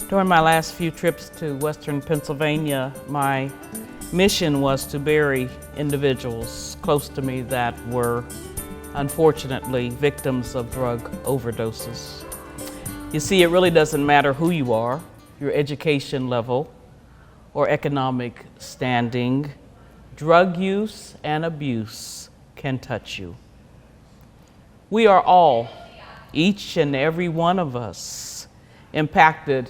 During my last few trips to Western Pennsylvania, my mission was to bury individuals close to me that were unfortunately victims of drug overdoses. You see, it really doesn't matter who you are, your education level, or economic standing. Drug use and abuse can touch you. We are all, each and every one of us, impacted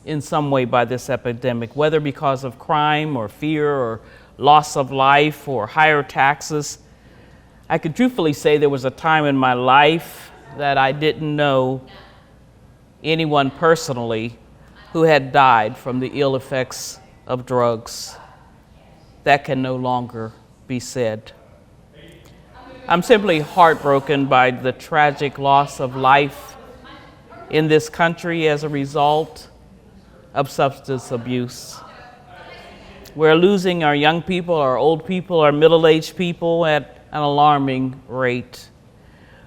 in some way by this epidemic, whether because of crime or fear or loss of life or higher taxes. I can truthfully say there was a time in my life that I didn't know anyone personally who had died from the ill effects of drugs. That can no longer be said. I'm simply heartbroken by the tragic loss of life in this country as a result of substance abuse. We're losing our young people, our old people, our middle-aged people at an alarming rate.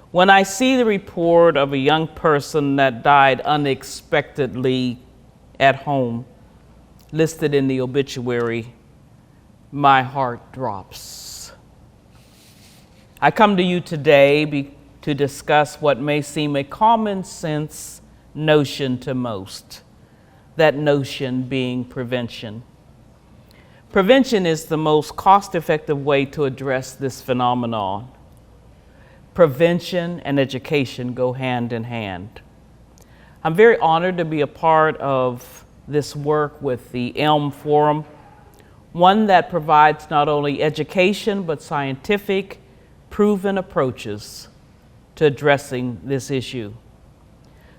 When I see the report of a young person that died unexpectedly at home, listed in the obituary, my heart drops. I come to you today to discuss what may seem a common sense notion to most, that notion being prevention. Prevention is the most cost-effective way to address this phenomenon. Prevention and education go hand in hand. I'm very honored to be a part of this work with the ELM Forum, one that provides not only education but scientific, proven approaches to addressing this issue.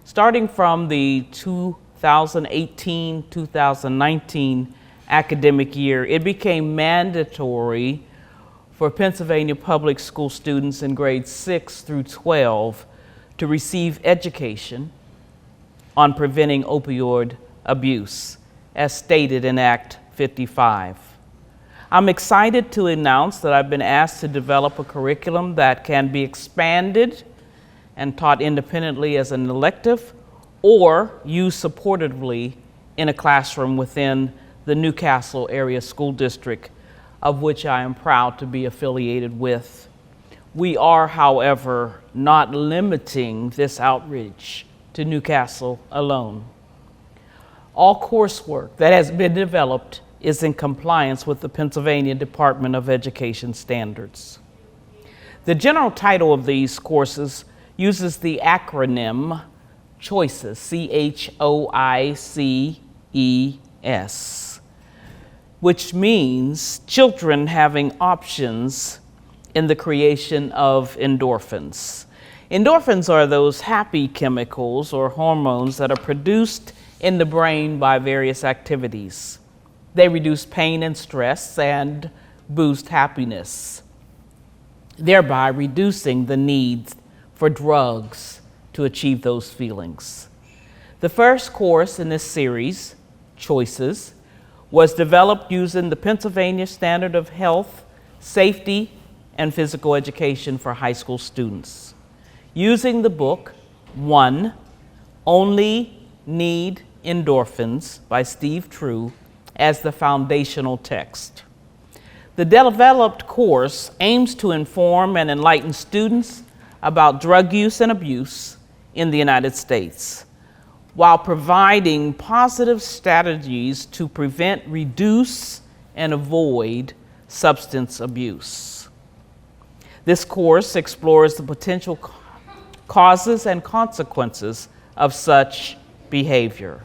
Starting from the 2018-2019 academic year, it became mandatory for Pennsylvania public school students in grades 6 through 12 to receive education on preventing opioid abuse, as stated in Act 55. I'm excited to announce that I've been asked to develop a curriculum that can be expanded and taught independently as an elective or used supportively in a classroom within the Newcastle area school district, of which I am proud to be affiliated with. We are, however, not limiting this outreach to Newcastle alone. All coursework that has been developed is in compliance with the Pennsylvania Department of Education standards. The general title of these courses uses the acronym C.H.O.I.C.E.S, C.H.O.I.C.E.S, which means children having options in the creation of endorphins. Endorphins are those happy chemicals or hormones that are produced in the brain by various activities. They reduce pain and stress and boost happiness, thereby reducing the need for drugs to achieve those feelings. The first course in this series, C.H.O.I.C.E.S, was developed using the Pennsylvania Standard of Health, Safety, and Physical Education for high school students, using the book, One, Only Need Endorphins by Steve True as the foundational text. The developed course aims to inform and enlighten students about drug use and abuse in the United States, while providing positive strategies to prevent, reduce, and avoid substance abuse. This course explores the potential causes and consequences of such behavior.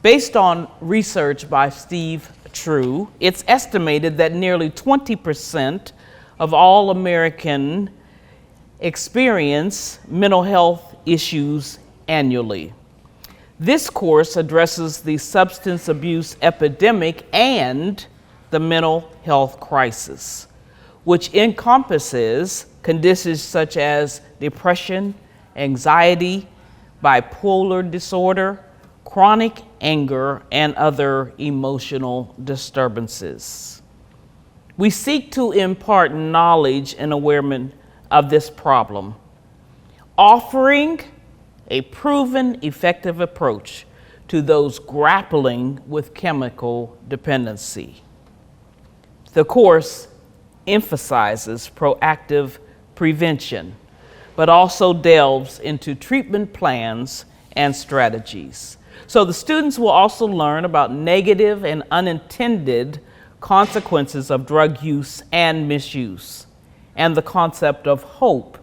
Based on research by Steve True, it's estimated that nearly 20% of all Americans experience mental health issues annually. This course addresses the substance abuse epidemic and the mental health crisis, which encompasses conditions such as depression, anxiety, bipolar disorder, chronic anger, and other emotional disturbances. We seek to impart knowledge and awareness of this problem, offering a proven, effective approach to those grappling with chemical dependency. The course emphasizes proactive prevention, but also delves into treatment plans and strategies. So the students will also learn about negative and unintended consequences of drug use and misuse. And the concept of hope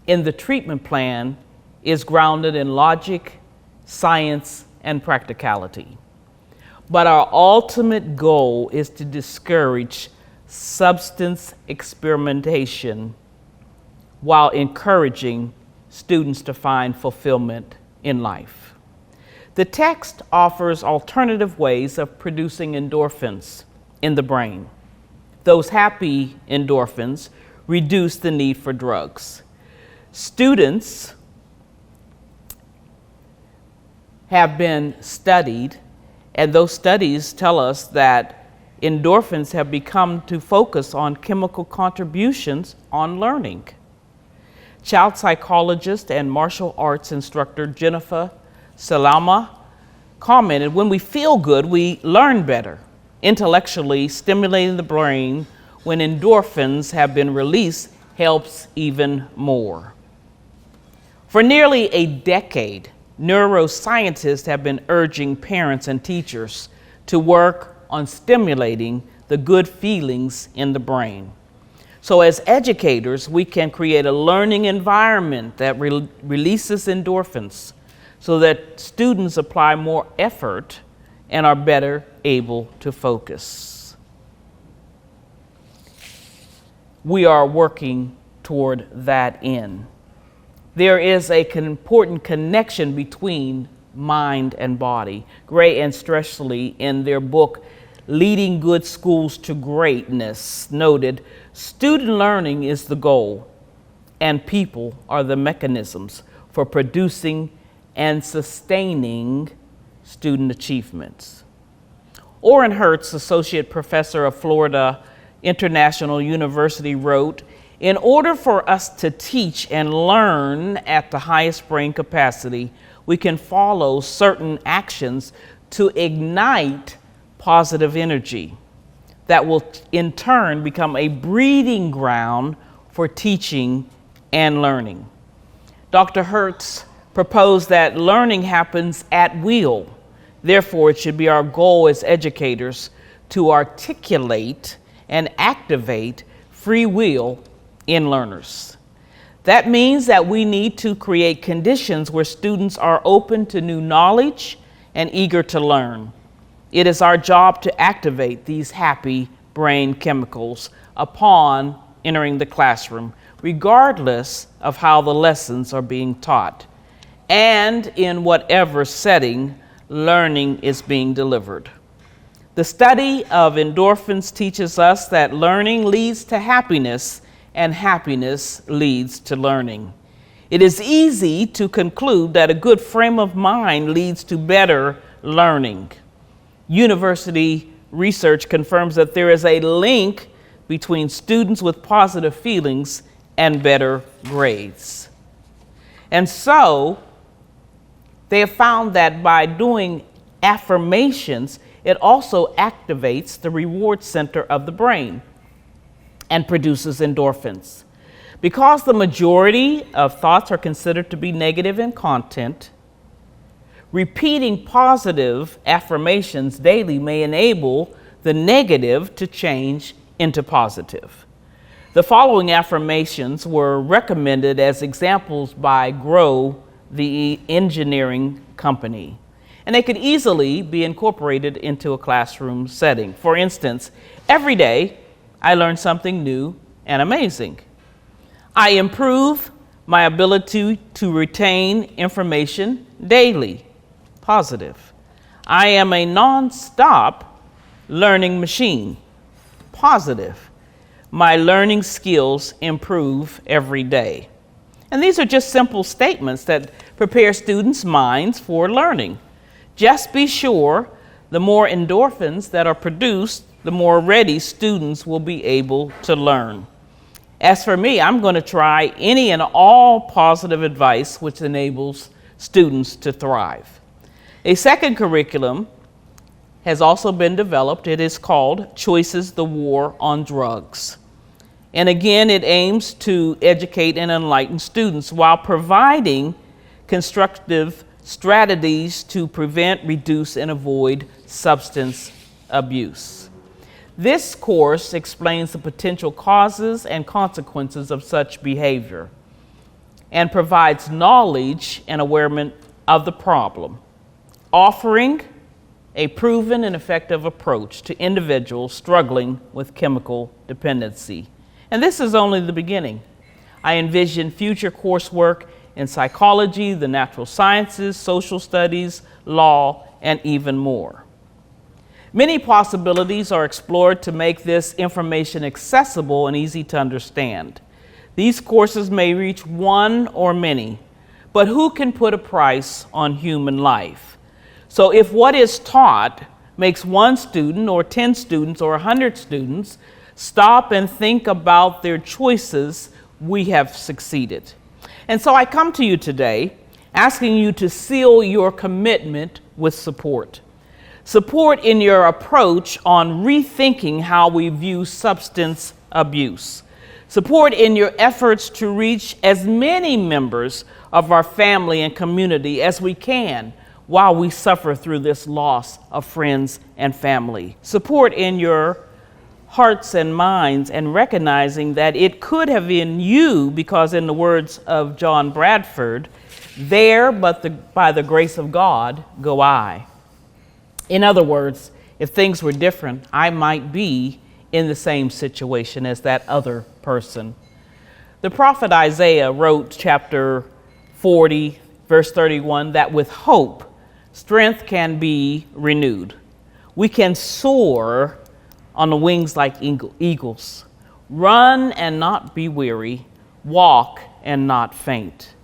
in the treatment plan is grounded in logic, science, and practicality. But our ultimate goal is to discourage substance experimentation while encouraging students to find fulfillment in life. The text offers alternative ways of producing endorphins in the brain. Those happy endorphins reduce the need for drugs. Students have been studied, and those studies tell us that endorphins have become to focus on chemical contributions on learning. Child psychologist and martial arts instructor Jennifer Salama commented, "When we feel good, we learn better. Intellectually stimulating the brain when endorphins have been released helps even more." For nearly a decade, neuroscientists have been urging parents and teachers to work on stimulating the good feelings in the brain. So as educators, we can create a learning environment that releases endorphins so that students apply more effort and are better able to focus. We are working toward that end. There is an important connection between mind and body. Gray and Stressley, in their book, Leading Good Schools to Greatness, noted, student learning is the goal, and people are the mechanisms for producing and sustaining student achievements. Orrin Hertz, associate professor of Florida International University, wrote, "In order for us to teach and learn at the highest brain capacity, we can follow certain actions to ignite positive energy that will in turn become a breeding ground for teaching and learning." Dr. Hertz proposed that learning happens at will. Therefore, it should be our goal as educators to articulate and activate free will in learners. That means that we need to create conditions where students are open to new knowledge and eager to learn. It is our job to activate these happy brain chemicals upon entering the classroom, regardless of how the lessons are being taught and in whatever setting learning is being delivered. The study of endorphins teaches us that learning leads to happiness and happiness leads to learning. It is easy to conclude that a good frame of mind leads to better learning. University research confirms that there is a link between students with positive feelings and better grades. And so they have found that by doing affirmations, it also activates the reward center of the brain and produces endorphins. Because the majority of thoughts are considered to be negative in content, repeating positive affirmations daily may enable the negative to change into positive. The following affirmations were recommended as examples by Grow, the engineering company, and they could easily be incorporated into a classroom setting. For instance, every day I learn something new and amazing. I improve my ability to retain information daily. Positive. I am a non-stop learning machine. Positive. My learning skills improve every day. And these are just simple statements that prepare students' minds for learning. Just be sure the more endorphins that are produced, the more ready students will be able to learn. As for me, I'm going to try any and all positive advice which enables students to thrive. A second curriculum has also been developed. It is called C.H.O.I.C.E.S, the War on Drugs. And again, it aims to educate and enlighten students while providing constructive strategies to prevent, reduce, and avoid substance abuse. This course explains the potential causes and consequences of such behavior and provides knowledge and awareness of the problem, offering a proven and effective approach to individuals struggling with chemical dependency. And this is only the beginning. I envision future coursework in psychology, the natural sciences, social studies, law, and even more. Many possibilities are explored to make this information accessible and easy to understand. These courses may reach one or many, but who can put a price on human life? So if what is taught makes one student or 10 students or 100 students stop and think about their choices, we have succeeded. And so I come to you today asking you to seal your commitment with support. Support in your approach on rethinking how we view substance abuse. Support in your efforts to reach as many members of our family and community as we can while we suffer through this loss of friends and family. Support in your hearts and minds and recognizing that it could have been you, because in the words of John Bradford, there but by the grace of God go I. In other words, if things were different, I might be in the same situation as that other person. The prophet Isaiah wrote chapter 40, verse 31, that with hope, strength can be renewed. We can soar on the wings like eagles, run and not be weary, walk and not faint.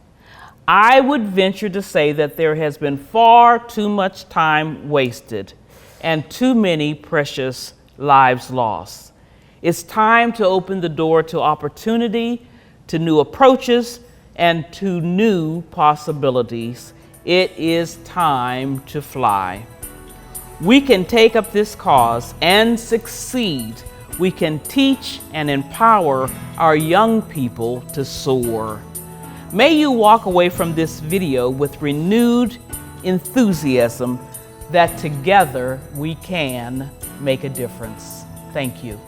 I would venture to say that there has been far too much time wasted and too many precious lives lost. It's time to open the door to opportunity, to new approaches, and to new possibilities. It is time to fly. We can take up this cause and succeed. We can teach and empower our young people to soar. May you walk away from this video with renewed enthusiasm that together we can make a difference. Thank you.